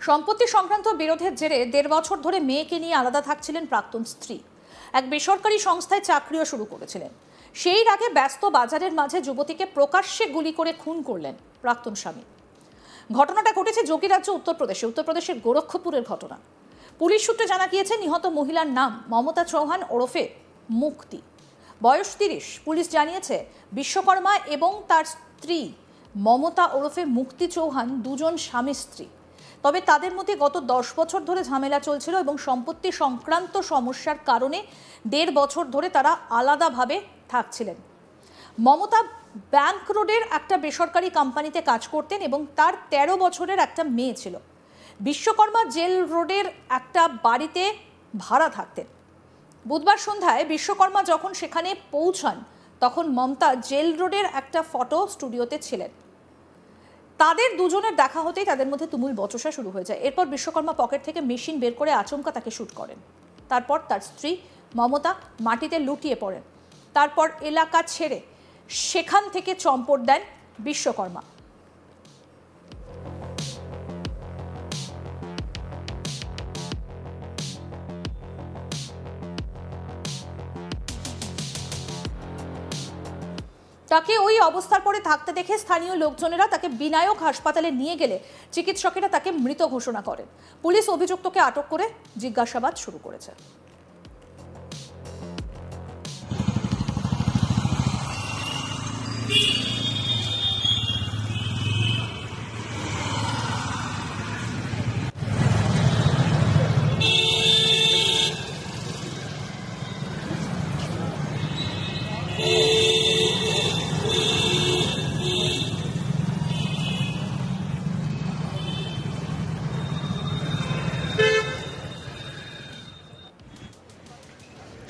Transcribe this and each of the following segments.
সম্পত্তি সংক্রান্ত বিরোধের জেরে 1.5 বছর ধরে মেয়েকে নিয়ে আলাদা থাকছিলেন প্রাক্তন স্ত্রী। এক বেসরকারি সংস্থায় চাকরিও শুরু করেছিলেন। সেই আগে ব্যস্ত বাজারের মাঝে যুবতীকে প্রকাশ্যে গুলি করে খুন করলেন প্রাক্তন স্বামী। ঘটনাটা ঘটেছে যোগীরাজ্য উত্তরপ্রদেশের গোরক্ষপুরের ঘটনা। পুলিশ সূত্রে জানা গিয়েছে নিহত মহিলার নাম মমতা চৌহান ওরফে মুক্তি, বয়স 30। পুলিশ জানিয়েছে বিশ্বকর্মা এবং তার স্ত্রী মমতা ওরফে মুক্তি চৌহান দুজন স্বামী স্ত্রী। তবে তাদের মধ্যে গত 10 বছর ধরে ঝামেলা চলছিল এবং সম্পত্তি সংক্রান্ত সমস্যার কারণে 1.5 বছর ধরে তারা আলাদাভাবে থাকছিলেন। মমতা ব্যাংক রোডের একটা বেসরকারি কোম্পানিতে কাজ করতেন এবং তার 13 বছরের একটা মেয়ে ছিল। বিশ্বকর্মা জেল রোডের একটা বাড়িতে ভাড়া থাকতেন। বুধবার সন্ধ্যায় বিশ্বকর্মা যখন সেখানে পৌঁছান তখন মমতা জেল রোডের একটা ফটো স্টুডিওতে ছিলেন। তাদের দুজনের দেখা হতেই তাদের মধ্যে তুমুল বচসা শুরু হয়ে যায়। এরপর বিশ্বকর্মা পকেট থেকে মেশিন বের করে আচমকা তাকে শুট করেন। তারপর তার স্ত্রী মমতা মাটিতে লুটিয়ে পড়েন। তারপর এলাকা ছেড়ে সেখান থেকে চম্পট দেন বিশ্বকর্মা। তাকে ওই অবস্থার পরে থাকতে দেখে স্থানীয় লোকজনেরা তাকে বিনায়ক হাসপাতালে নিয়ে গেলে চিকিৎসকেরা তাকে মৃত ঘোষণা করেন। পুলিশ অভিযুক্তকে আটক করে জিজ্ঞাসাবাদ শুরু করেছে।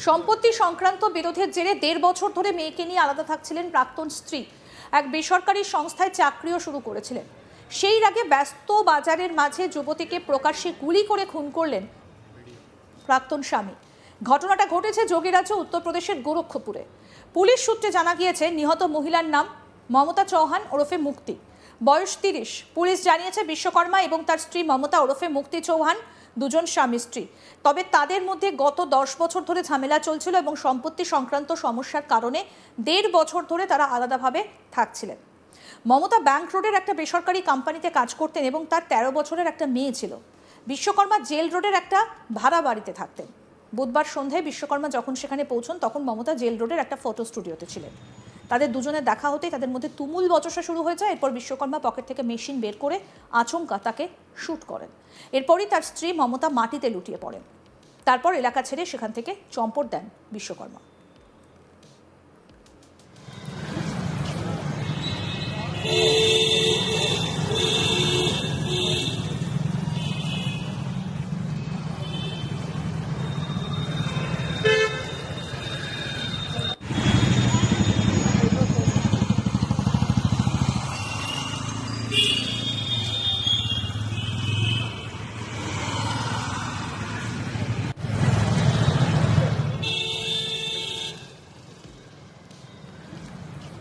সম্পত্তি সংক্রান্ত বিরোধের জেরে 1.5 বছর ধরে মেয়েকে নিয়ে আলাদা থাকছিলেন প্রাক্তন স্ত্রী। এক বেসরকারি সংস্থায় চাকরিও শুরু করেছিলেন। সেই আগে ব্যস্ত বাজারের মাঝে যুবতীকে প্রকাশ্যে গুলি করে খুন করলেন প্রাক্তন স্বামী। ঘটনাটা ঘটেছে যোগীরাজ্য উত্তরপ্রদেশের গোরক্ষপুরে। পুলিশ সূত্রে জানা গিয়েছে নিহত মহিলার নাম মমতা চৌহান ওরফে মুক্তি, বয়স 30। পুলিশ জানিয়েছে বিশ্বকর্মা এবং তার স্ত্রী মমতা ওরফে মুক্তি চৌহান দুজন স্বামী স্ত্রী। তবে তাদের মধ্যে গত 10 বছর ধরে ঝামেলা চলছিল এবং সম্পত্তি সংক্রান্ত সমস্যার কারণে 1.5 বছর ধরে তারা আলাদাভাবে থাকছিলেন। মমতা ব্যাংক রোডের একটা বেসরকারি কোম্পানিতে কাজ করতেন এবং তার 13 বছরের একটা মেয়ে ছিল। বিশ্বকর্মা জেল রোডের একটা ভাড়া বাড়িতে থাকতেন। বুধবার সন্ধ্যায় বিশ্বকর্মা যখন সেখানে পৌঁছন তখন মমতা জেল রোডের একটা ফটো স্টুডিওতে ছিলেন। তাদের দুজনের দেখা হতেই তাদের মধ্যে তুমুল বচসা শুরু হয়ে যায়। এরপর বিশ্বকর্মা পকেট থেকে মেশিন বের করে আচমকা তাকে শুট করেন। এরপরই তার স্ত্রী মমতা মাটিতে লুটিয়ে পড়েন। তারপর এলাকা ছেড়ে সেখান থেকে চম্পট দেন বিশ্বকর্মা।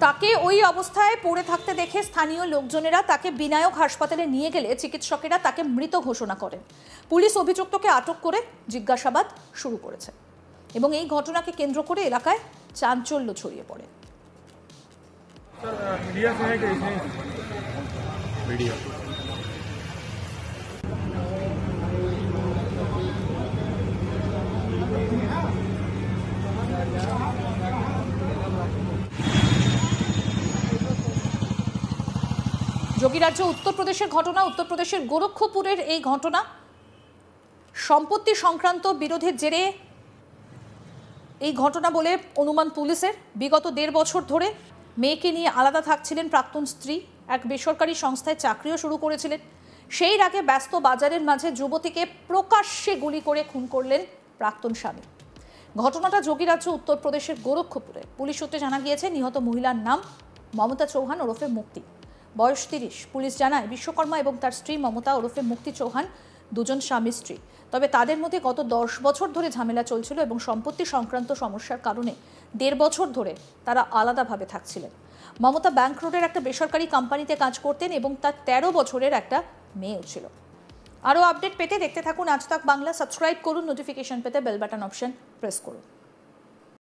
তাকে ওই অবস্থায় পড়ে থাকতে দেখে স্থানীয় লোকজনেরা তাকে বিনায়ক হাসপাতালে নিয়ে গেলে চিকিৎসকেরা তাকে মৃত ঘোষণা করেন। পুলিশ অভিযুক্তকে আটক করে জিজ্ঞাসাবাদ শুরু করেছে এবং এই ঘটনাকে কেন্দ্র করে এলাকায় চাঞ্চল্য ছড়িয়ে পড়ে। যোগীরাজ্য উত্তরপ্রদেশের ঘটনা, উত্তরপ্রদেশের গোরক্ষপুরের এই ঘটনা। সম্পত্তি সংক্রান্ত বিরোধের জেরে এই ঘটনা বলে অনুমান পুলিশের। বিগত 1.5 বছর ধরে মেয়েকে নিয়ে আলাদা থাকছিলেন প্রাক্তন স্ত্রী। এক বেসরকারি সংস্থায় চাকরিও শুরু করেছিলেন। সেই আগে ব্যস্ত বাজারের মাঝে যুবতীকে প্রকাশ্যে গুলি করে খুন করলেন প্রাক্তন স্বামী। ঘটনাটা যোগীরাজ্য উত্তরপ্রদেশের গোরক্ষপুরে। পুলিশ সূত্রে জানা গিয়েছে নিহত মহিলার নাম মমতা চৌহান ওরফে মুক্তি, বয়স 30। পুলিশ জানায় বিশ্বকর্মা এবং তার স্ত্রী মমতা ওরফে মুক্তি চৌহান দুজন স্বামী স্ত্রী। তবে তাদের মধ্যে গত 10 বছর ধরে ঝামেলা চলছিল এবং সম্পত্তি সংক্রান্ত সমস্যার কারণে 1.5 বছর ধরে তারা আলাদাভাবে থাকছিলেন। মমতা ব্যাংক রোডের একটা বেসরকারি কোম্পানিতে কাজ করতেন এবং তার 13 বছরের একটা মেয়েও ছিল। আরও আপডেট পেতে দেখতে থাকুন আজ তাক বাংলা। সাবস্ক্রাইব করুন, নোটিফিকেশন পেতে বেল বাটন অপশন প্রেস করুন।